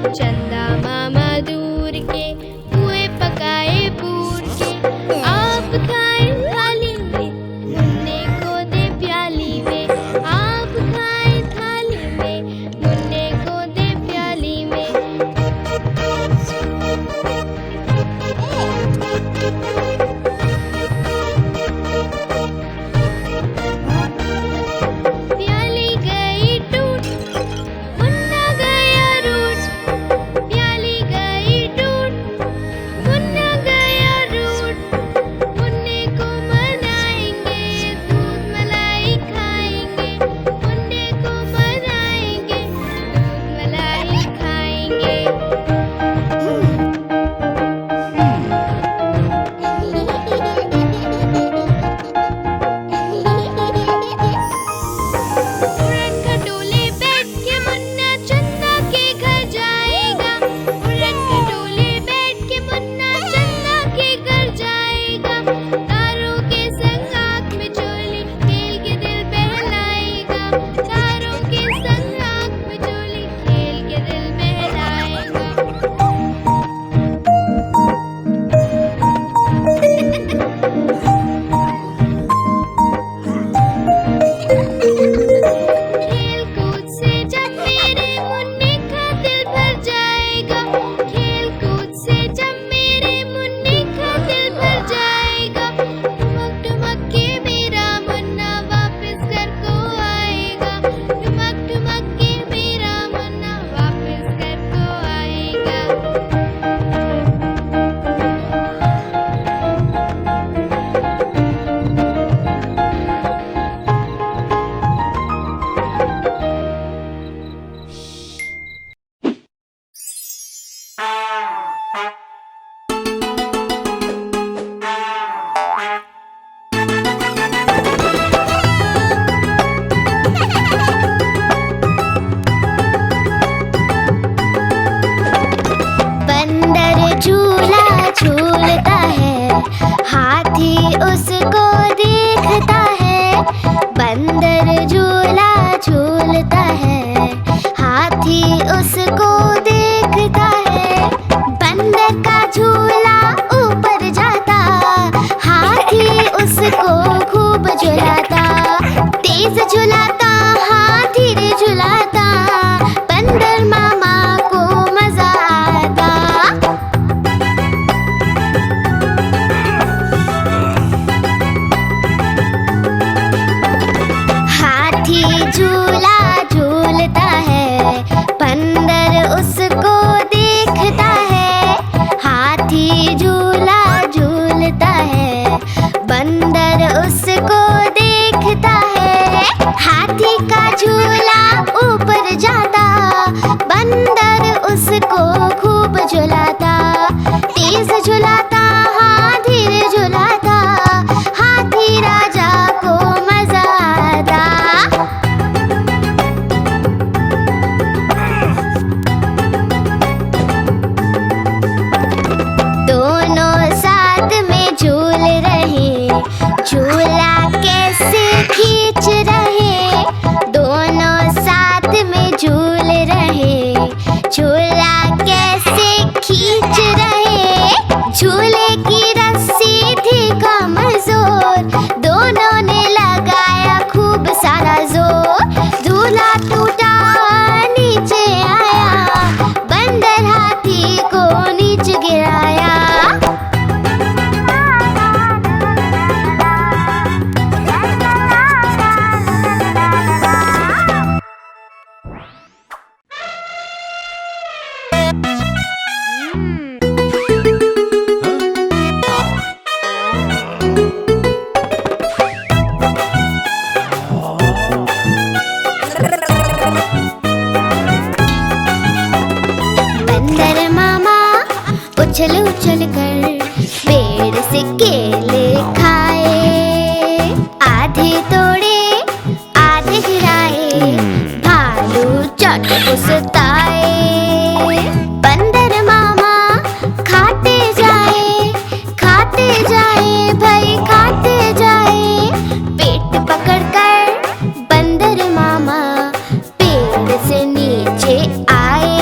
चंदा मामा दूर के पुए पकाए बूढ़ के। आप खाए थाली में, मुन्ने को दे प्याली में। आप खाए थाली में, मुन्ने को दे प्याली में। प्याली गई टूट, मुन्ना गया रूठ। प्याली गई टूट, मुन्ना गया रूठ। मुन्ने को मनाएंगे, दूध मलाई खाएंगे। मुन्ने को मनाएंगे, दूध मलाई खाएंगे। उड़न खटोले बैठ के मुन्ना चंदा के घर जाएगा। उड़न खटोले बैठ के मुन्ना चंदा के घर जाएगा। तारों के संग आँख में चोली खेल के दिल बहलाएगा। तारों के संग आँख में चोली खेल के दिल बहलाएगा। खेल कूद से जब मेरे मुन्ने का दिल भर जाएगा। खेल कूद से जब मेरे मुन्ने का दिल भर जाएगा। ठुमक ठुमक के मेरा मुन्ना वापस घर को आएगा। ठुमक ठुमक के मेरा मुन्ना वापस घर को आएगा। बंदर झूला झूलता है, हाथी उसको देखता है। बंदर झूला झूलता है, हाथी उसको देखता है। बंदर का झूला ऊपर जाता, हाथी उसको खूब झुलाता। तेज झुलाता, हाँ धीरे झुलाता, बंदर मामा को मजा आता। हाथी झूला झूलता है, बंदर उसको देखता है। हाथी झूला झूलता है, बंदर उसको देखता है। हाथी का झूला ऊपर जाता, बंदर उसको खूब झुलाता। तेज झुलाता, हाँ धीरे झुलाता, हाथी राजा को मजा आता। दोनों साथ में झूल रहे, झूला कैसे खींच रहे। दोनों साथ में झूल रहे, झूला कैसे खींच रहे। झूले की रस्सी थी कमजोर, दोनों ने लगाया खूब सारा जोर। झूला टूटा, नीचे आया, बंदर हाथी को नीचे गिराया। बंदर मामा उछल उछल कर पेड़ से केले खाए। आधे तोड़े, आधे गिराए, भालू चट उसताए। बंदर मामा खाते जाए, खाते जाए, भाई खाते जाए। पेट पकड़कर बंदर मामा पेड़ से नीचे आए।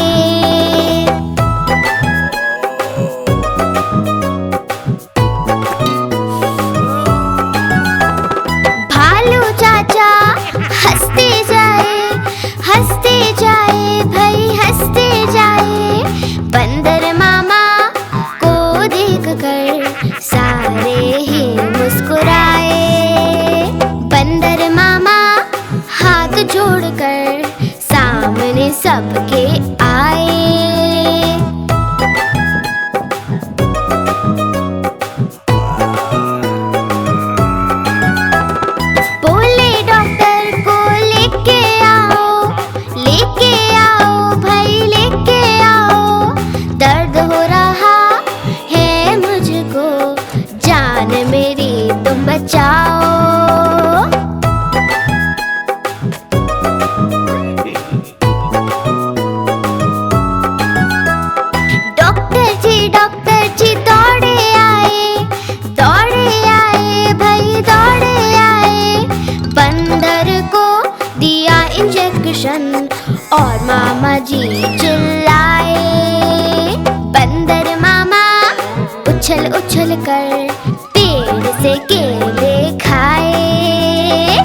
कर पेड़ से केले खाए।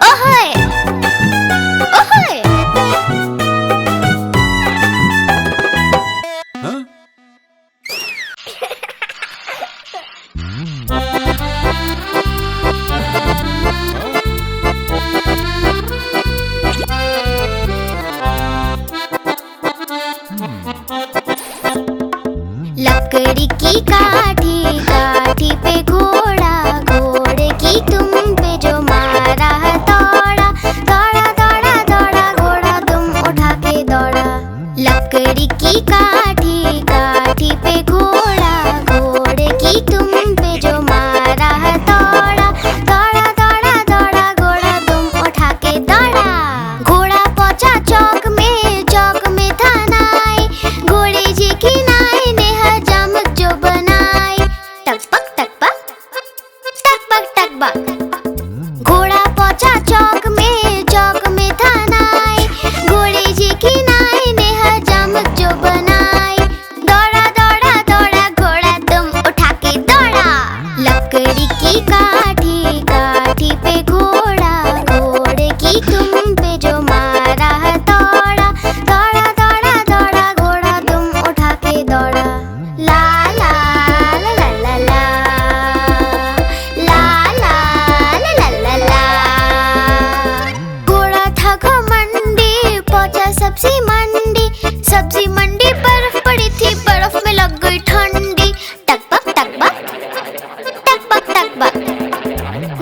ओहोय ओहोय। लकड़ी की काठी, काठी पे घोड़ा, घोड़े की तुम पे जो मारा दौड़ा, दौड़ा दौड़ा दौड़ा घोड़ा तुम उठा के दौड़ा। लकड़ी की काठी, काठी पे घोड़ा, घोड़े की तुम पे जो मारा दौड़ा, दौड़ा दौड़ा दौड़ा घोड़ा तुम उठा के दौड़ा। घोड़ा पहुंचा चौक में, चौक में था नाई, घोड़े जी की नाई ने हजामत जो बनाई। टकपक टकपक टकपक टकपक। घोड़ा पहुंचा चौक में, चौक में था नाई, घोड़े जी की नाई ने हजामत जो बनाई। दौड़ा दौड़ा दौड़ा घोड़ा तुम उठा के दौड़ा। लकड़ी की काठी, काठी पे घोड़ा, घोड़े की तुम पे जो मारा दौड़ा, दौड़ा दौड़ा दौड़ा घोड़ा तुम उठा के दौड़ा। ला ला ला ला ला ला, ला ला ला ला ला ला। घोड़ा था घमंडी, पहुंचा सब्जी मंडी, सब्जी मंडी बर्फ पड़ी थी, बर्फ में लग गई ठंडी। टकपक टकपक टकपक टकपक।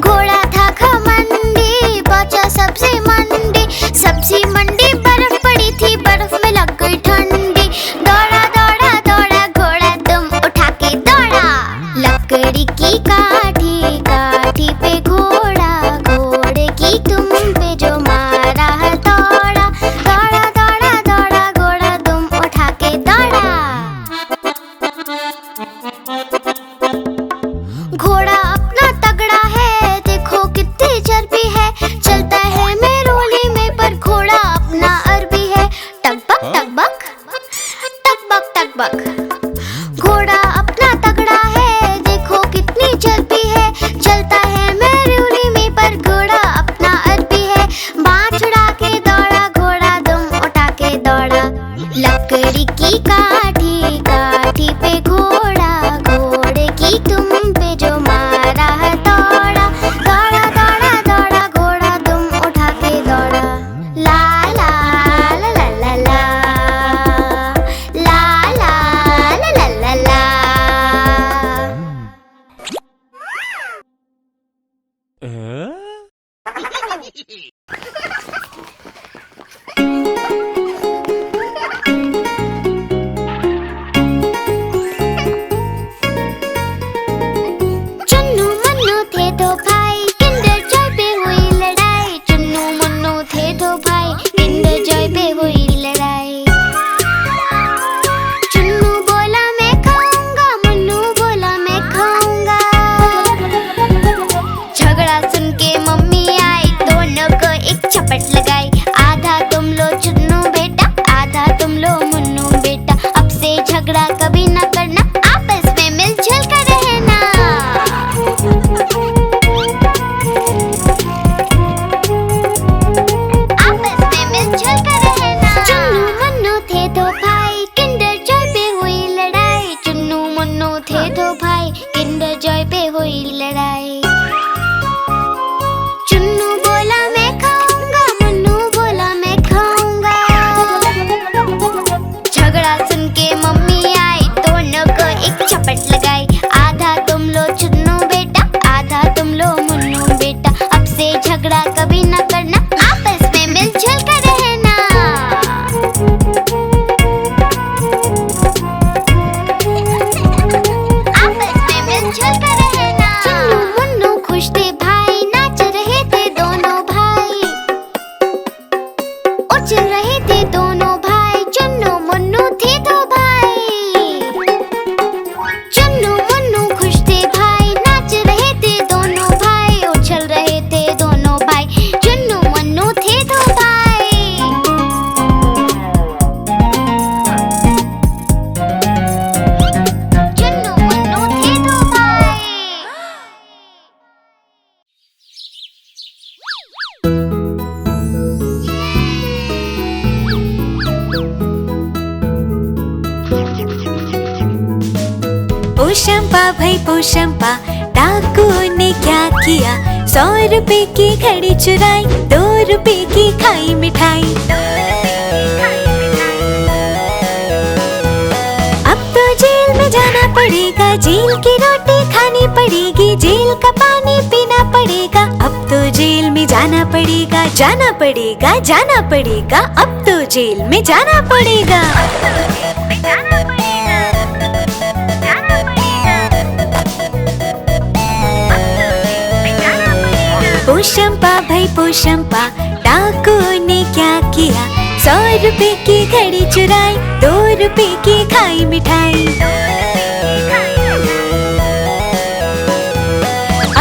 घोड़ा था घमंडी, पहुंचा सब्जी मंडी, सब्जी मंडी बर्फ पड़ी थी, बर्फ में लग गई ठंडी। दौड़ा दौड़ा दौड़ा घोड़ा तुम उठा के दौड़ा। लकड़ी की काठी, काठी पे घोड़ा, घोड़े की तुम पे जो मारा दौड़ा, दौड़ा दौड़ा दौड़ा घोड़ा तुम उठा के दौड़ा। घोड़ा अपना तगड़ा है, देखो कितनी चर्बी है, चलता है मेरोली में पर घोड़ा अपना अरबी है। टकबक टकबक टकबक टकबक। घोड़ा अपना तगड़ा है, देखो कितनी चर्बी है, चलता है मेरोली में पर घोड़ा अपना अरबी है। बाँह छुड़ा के दौड़ा घोड़ा तुम उठा के दौड़ा। लकड़ी की काठी, काठी पे घोड़ा, घोड़े की तुम पे जो मारा दौड़ा, दौड़ा दौड़ा दौड़ा घोड़ा तुम उठा के दौड़ा। ला ला ला ला ला ला, ला ला ला ला ला ला। चुन्नू मुन्नू थे दो भाई, किंडर जॉय पे हुई लड़ाई। चुन्नू मुन्नू थे दो भाई, किंडर जॉय पे हुई लड़ाई। चुन्नू बोला मैं खाऊंगा, मुन्नू बोला मैं खाऊंगा। झगड़ा सुन के मम्मी आई, दोनों को एक चपट लगाई। आधा तुम लो चुन्नू बेटा, आधा तुम लो मुन्नू बेटा। अब से झगड़ा कभी न करना, आपस में मिलजुल कर रहना। आपस में मिलजुल कर रहना। चुन्नू मुन्नू थे दो भाई, किंडर जॉय पे हुई लड़ाई। चुन्नू मुन्नू थे दो भाई, किंडर जॉय पे हुई लड़ाई। चुन्नू बोला मैं खाऊंगा, मुन्नू बोला मैं खाऊंगा। झगड़ा सुन के मम्मी आई, दोनों को एक चपट लगाई। आधा तुम लो चुन्नू बेटा, आधा तुम लो मुन्नू बेटा। अब से झगड़ा कभी न करना, आपस में मिलजुल कर रहना। पोशंपा भाई पोशंपा, डाकू ने क्या किया? 100 रुपए की घड़ी चुराई, 2 रुपए की खाई मिठाई। अब तो जेल में जाना पड़ेगा, जेल की रोटी खानी पड़ेगी, जेल का पानी पीना पड़ेगा। अब तो जेल में जाना पड़ेगा, जाना पड़ेगा, जाना पड़ेगा। अब तो जेल में जाना पड़ेगा। पोशंपा भाई पोशंपा, डाकू ने क्या किया? 100 रुपए की घड़ी चुराई, 2 रुपए की खाई मिठाई।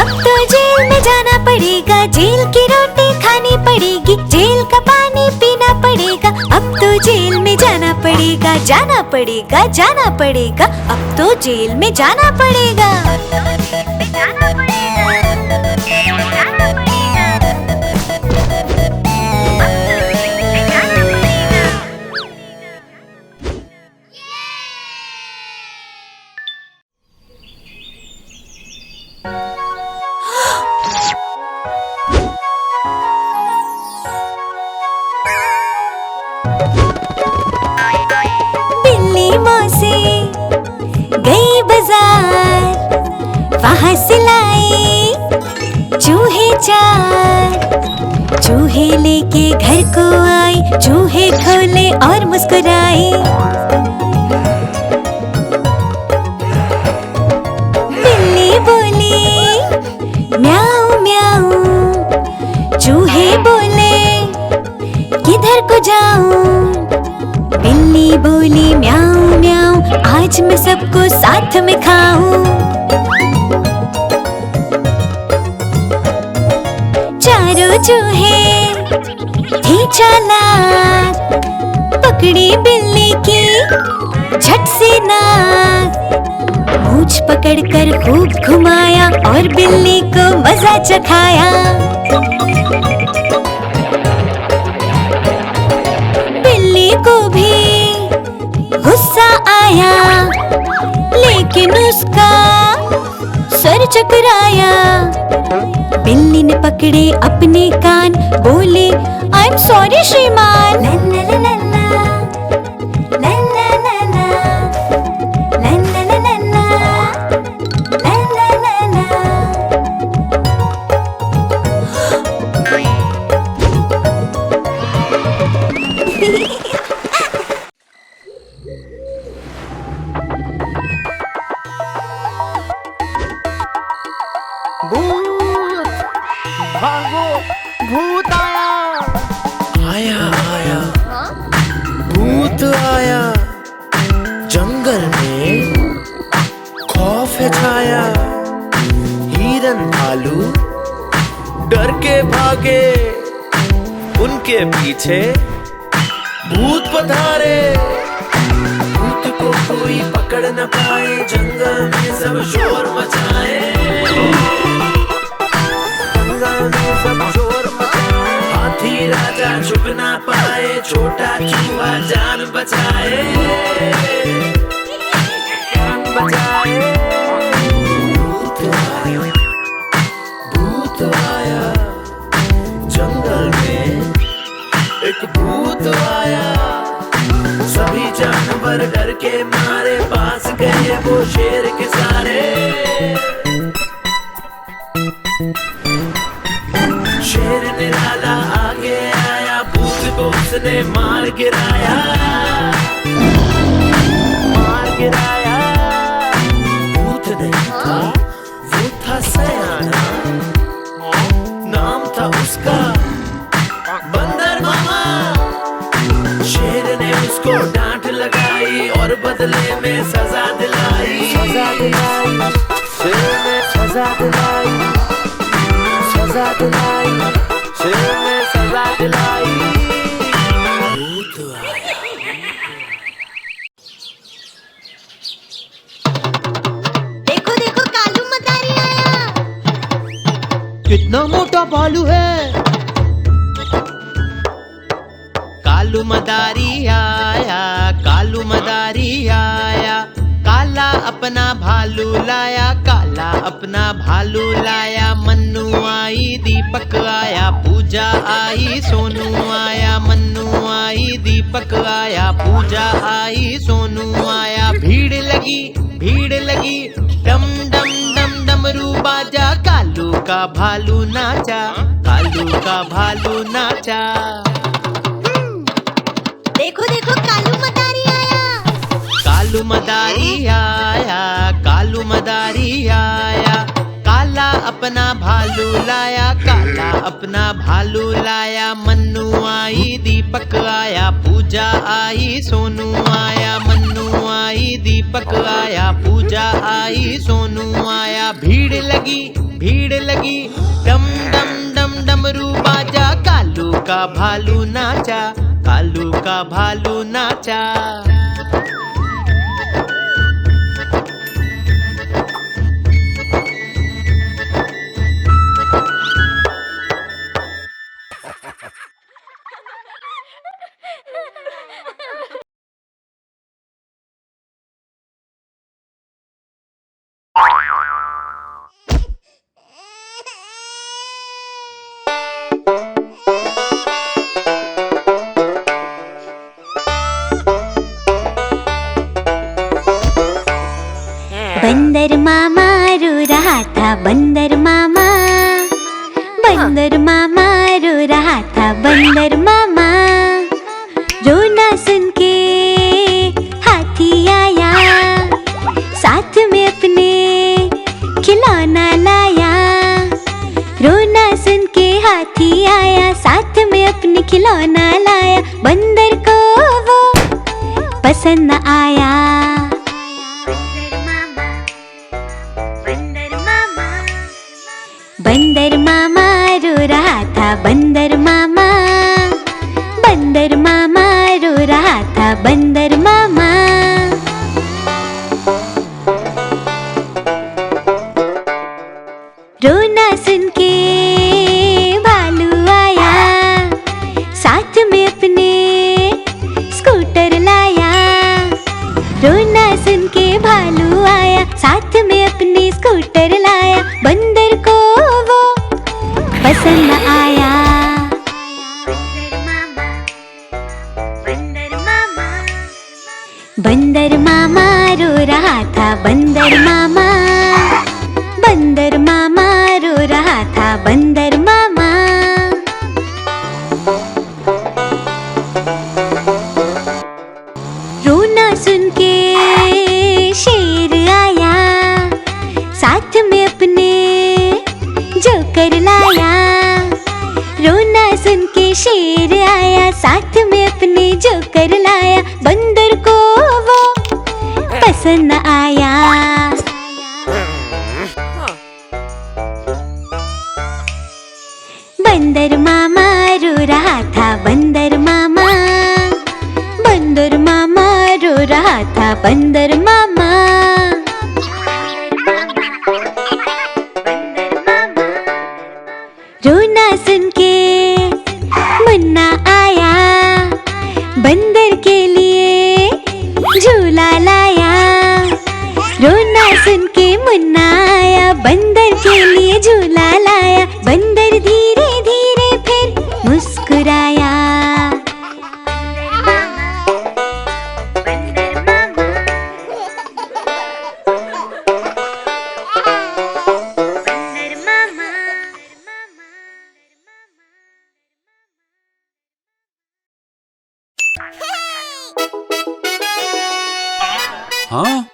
अब तो जेल में जाना पड़ेगा, जेल की रोटी खानी पड़ेगी, जेल का पानी पीना पड़ेगा। अब तो जेल में जाना पड़ेगा, जाना पड़ेगा, जाना पड़ेगा। अब तो जेल में जाना पड़ेगा। बिल्ली मौसी गई बाजार, वहाँ से लाई चूहे 4। चूहे लेके घर को आई, चूहे खोले और मुस्कुराई। बिल्ली बोली म्याऊ म्याऊ, चूहे बोले किधर को जाऊं? बिल्ली बोली म्याऊ म्याऊ, आज मैं सबको साथ में खाऊं। चारों चूहे थे चालाक, पकड़ी बिल्ली की झट से नाक। मूंछ पकड़कर खूब घुमाया और बिल्ली को मजा चखाया। बिल्ली को भी गुस्सा आया, लेकिन उसका सर चकराया। बिल्ली ने पकड़े अपने कान, बोले आई एम सॉरी श्रीमान। Lanna Lanna Lanna Lanna Lanna Lanna Lanna Lanna. भागो, भूत आया। आया भूत आया, जंगल में खौफ है छाया। हिरन भालू डर के भागे, उनके पीछे भूत पधारे। भूत को कोई पकड़ न पाए, जंगल में सब शोर मचाए। सब शोर मचाए, हाथी राजा छुप ना पाए, छोटा चूहा जान बचाए। जान बचाए। भूत आया, भूत आया, जंगल में एक भूत आया। सभी जानवर डर के मारे, पास गए वो शेर के सारे। शेर निराला आगे आया, भूत को उसने मार गिराया। मार गिराया। भूत नहीं था, वो था सयाना, नाम था उसका बंदर मामा। शेर ने उसको डांट लगाई और बदले में सजा दिलाई। सजा दिलाई, शेर ने सजा दिलाई। सजा दिलाई, शेर ने सजा दिलाई। भूत आया। देखो देखो कालू मदारी आया। कितना मोटा भालू है। कालू मदारी आया, कालू मदारी आया, काला अपना भालू लाया, काला अपना भालू लाया। मन्नू आई, दीपक आया, पूजा आई, सोनू आया। मन्नू आई, दीपक आया, पूजा आई, सोनू आया। भीड़ लगी, भीड़ लगी, डम डम डम डमरू बाजा। कालू का भालू नाचा, कालू का भालू नाचा। देखो देखो कालू मदारी आया, कालू मदारी आया, कालू मदारी आया। काला अपना भालू लाया, काला अपना भालू लाया। मन्नू आई, दीपक आया, पूजा आई, सोनू आया। मन्नू आई, दीपक आया, पूजा आई, सोनू आया। भीड़ लगी, भीड़ लगी, डम डम डम डमरू बाजा। कालू का भालू नाचा, कालू का भालू नाचा। बंदर मामा रो रहा था, बंदर मामा, बंदर मामा रो रहा था, बंदर मामा। रोना सुन के हाथी आया, साथ में अपने खिलौना लाया। रोना सुन के हाथी आया, साथ में अपने खिलौना लाया। बंदर को वो पसंद न आया। बंदर मामा रो रहा था, बंदर मामा, बंदर मामा रो रहा था, बंदर मामा। रोना सुन के भालू आया, साथ में अपने स्कूटर लाया। रोना सुन के भालू आया, साथ में अपने स्कूटर लाया। बंदर को वो पसंद न आया। बंदर मामा रो रहा था, बंदर मामा, बंदर मामा रो रहा था, बंदर मामा। रोना सुन के शेर आया, साथ में अपने जोकर लाया। रोना सुन के शेर आया, साथ में अपने जोकर लाया। बंदर को वो पसंद न आया। बंदर मामा रो रहा था, बंदर मामा, बंदर मामा रो रहा था, बंदर मामा। रोना सुन के मुन्ना आया, बंदर के लिए झूला लाया। रोना सुन के मुन्ना आया, बंदर के लिए झूला लाया। बंदर धीरे धीरे फिर मुस्कुराया। हाँ?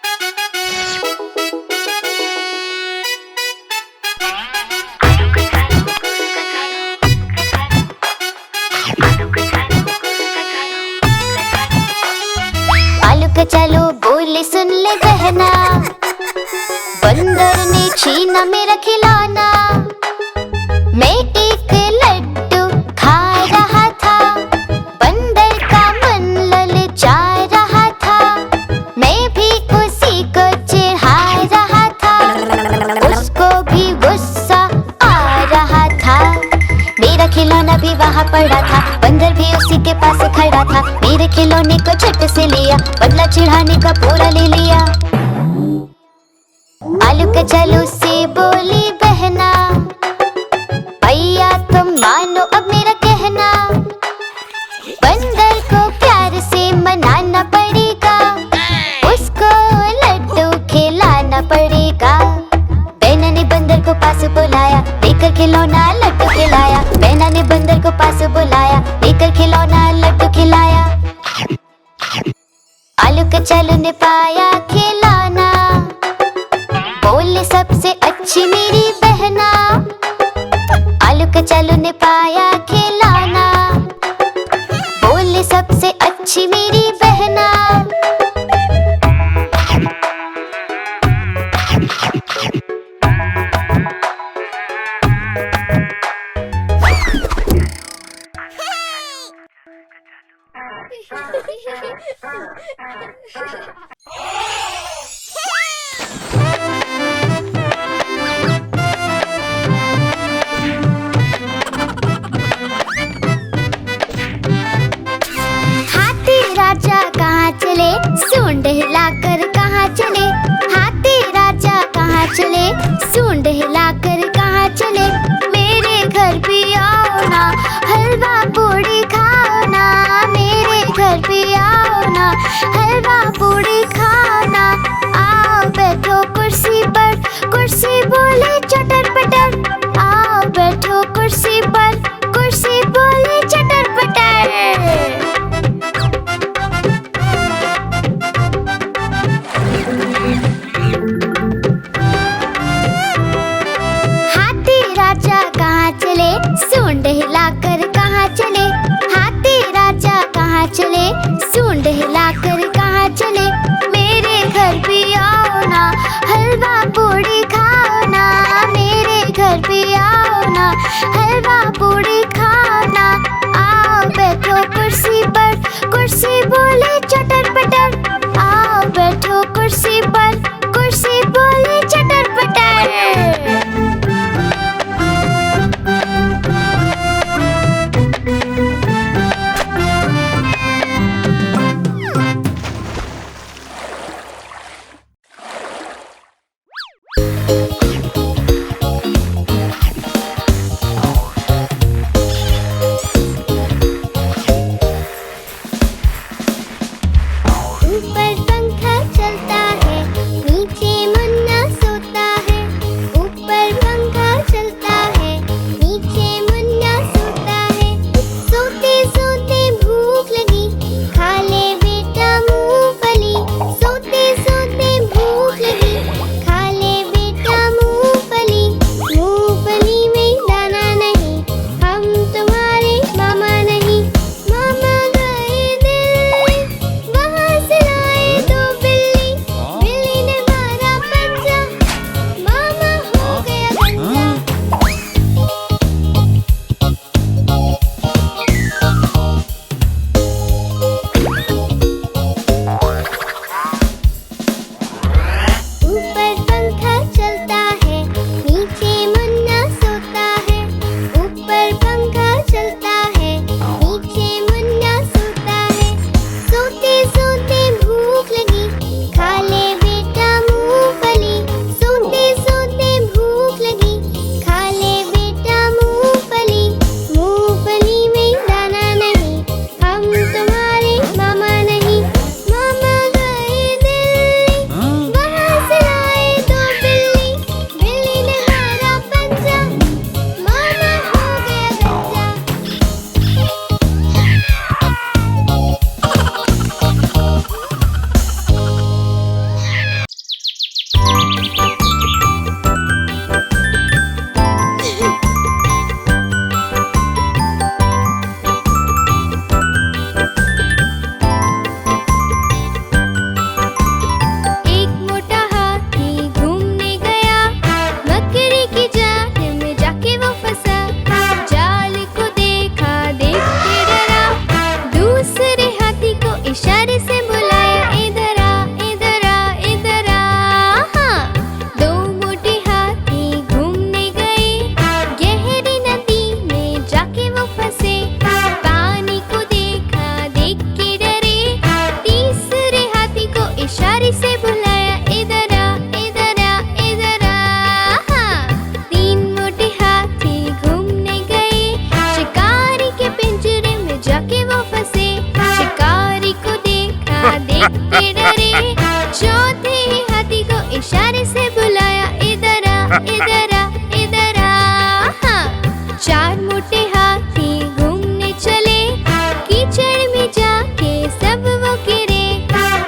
आलू कचालू बोले सुन ले बहना, बंदर ने छीना मेरा खिलौना। मैं एक लड्डू खा रहा था, बंदर का मन ललचा रहा था। मैं भी उसी को चिढ़ा रहा था, उसको भी गुस्सा आ रहा था। मेरा खिलौना भी वहाँ पड़ा था, बंदर भी उसी के पास खड़ा था। मेरे खिलौने को झट से लिया, बदला चिढ़ाने का पूरा ले लिया। आलू कचालू से बोली बहना, भैया तुम मानो अब मेरा कहना। बंदर को प्यार से मनाना पड़ेगा, उसको लड्डू खिलाना पड़ेगा। बहना ने बंदर को पास बुलाया, लेकर खिलौना लड्डू खिलाया। बहना ने बंदर को पास बुलाया, लेकर खिलौना लड्डू खिलाया। आलू कचालू ने पाया खिलौना, बोले सबसे अच्छी मेरी बहना। आलू कचालू ने पाया खिलौना, बोले सबसे अच्छी मेरी बहना। हाथी राजा कहाँ चले, सूंड हिलाकर कहाँ चले। हाथी राजा कहाँ चले, सूंड हिलाकर कहाँ चले। मेरे घर भी आओ ना, हलवा पूड़ी खाओ ना। मेरे घर भी आओ ना, हलवा पूड़ी खाओ ना। आओ बैठो कुर्सी पर, कुर्सी बोले चटर पटर। आओ बैठो कुर्सी पर, कुर्सी बोले चटर पटर। हाथी राजा कहाँ चले, सूंड हिलाकर कहाँ चले। हाथी राजा कहाँ चले, सूंड हिलाकर कहाँ चले। मेरे घर भी आओ ना, हलवा पूड़ी खाओ ना। मेरे घर भी आओ ना, हलवा पूड़ी खाओ ना। आओ बैठो कुर्सी पर, कुर्सी बोले चटर पटर। आओ बैठो कुर्सी पर, कुर्सी बोले चटर पटर। ऊपर पंखा चलता है, नीचे मुन्ना सोता है। ऊपर पंखा चलता है, नीचे मुन्ना सोता है। सोते सोते भूख लगी, खा ले बेटा मूंगफली। सोते सोते भूख लगी, खा ले बेटा मूंगफली। मूंगफली में दाना नहीं, हम तुम्हारे मामा नहीं। मामा गए दिल्ली, वहाँ से लाए डरे। चौथे हाथी को इशारे से बुलाया, इधर आ इधर आ इधर आ। हाँ। चार मोटे हाथी घूमने चले, कीचड़ में जाके सब वो गिरे।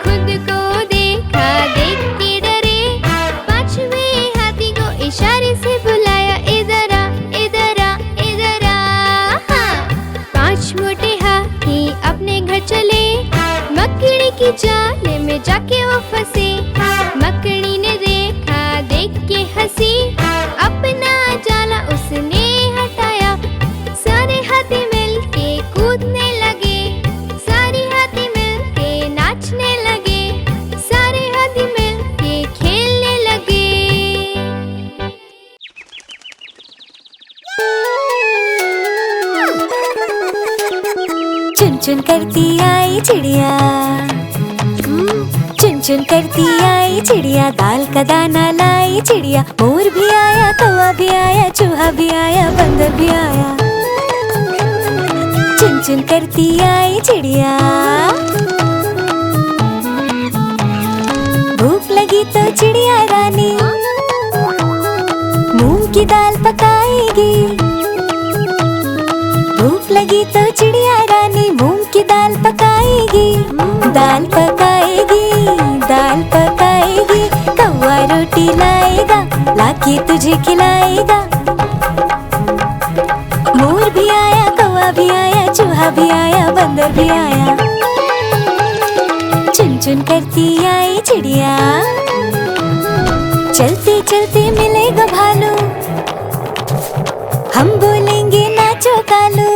खुद को देखा, देख के डरे। पांचवें हाथी को इशारे से बुलाया, इधर आ इधर आ इधर आ। हाँ। पांच मोटे हाथी अपने घर चले, मकड़ी की जाल में जाके वो फंसे। मकड़ी ने देखा, देख के हंसी, अपना जाला उसने हटाया। सारे हाथी मिलके कूदने लगे, सारे हाथी मिलके नाचने लगे, सारे हाथी मिलके खेलने लगे। चुन चुन करती आई चिड़िया, चुन चुन करती आई चिड़िया, दाल का दाना लाई चिड़िया। मोर भी आया, कौवा भी आया, चूहा भी आया, बंदर भी आया। चुन चुन करती आई चिड़िया। भूख लगी तो चिड़िया रानी मूंग की दाल पकाएगी। भूख लगी तो चिड़िया रानी मूंग की दाल पकाएगी। दाल पकाएगी, दाल पकाएगी। कौवा रोटी लाएगा, लाके तुझे खिलाएगा। मोर भी आया, कौवा भी आया, चूहा भी आया, बंदर भी आया। चुन चुन करती आई चिड़िया। चलते चलते मिलेगा भालू, हम बोलेंगे नाचो कालू।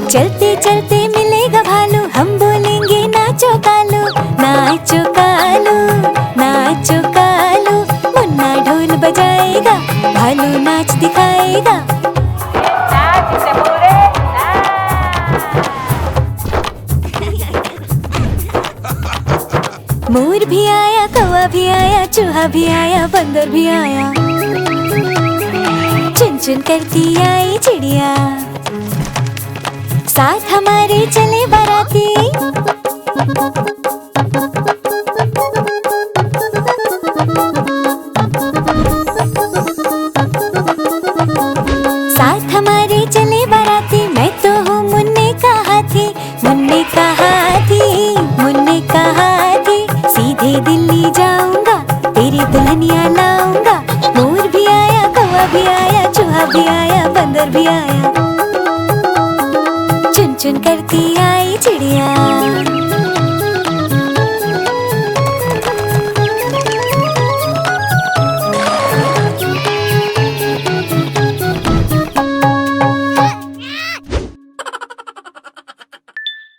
चलते चलते मिलेगा भालू, हम बोलेंगे नाचो कालू। नाचो कालू, नाचो कालू। मुन्ना ढोल बजाएगा, भालू नाच दिखाएगा। मोर भी आया, कौवा भी आया, चूहा भी आया, बंदर भी आया। चुन चुन करती आई चिड़िया। साथ हमारे चले बाराती, साथ हमारे चले बाराती। मैं तो हूँ मुन्ने का हाथी, मुन्ने का हाथी, मुन्ने का हाथी। सीधे दिल्ली जाऊंगा, तेरी दुल्हनिया लाऊंगा। मोर भी आया, कौवा भी आया, चूहा भी आया, बंदर भी आया। चुन चुन करती आई चिड़िया।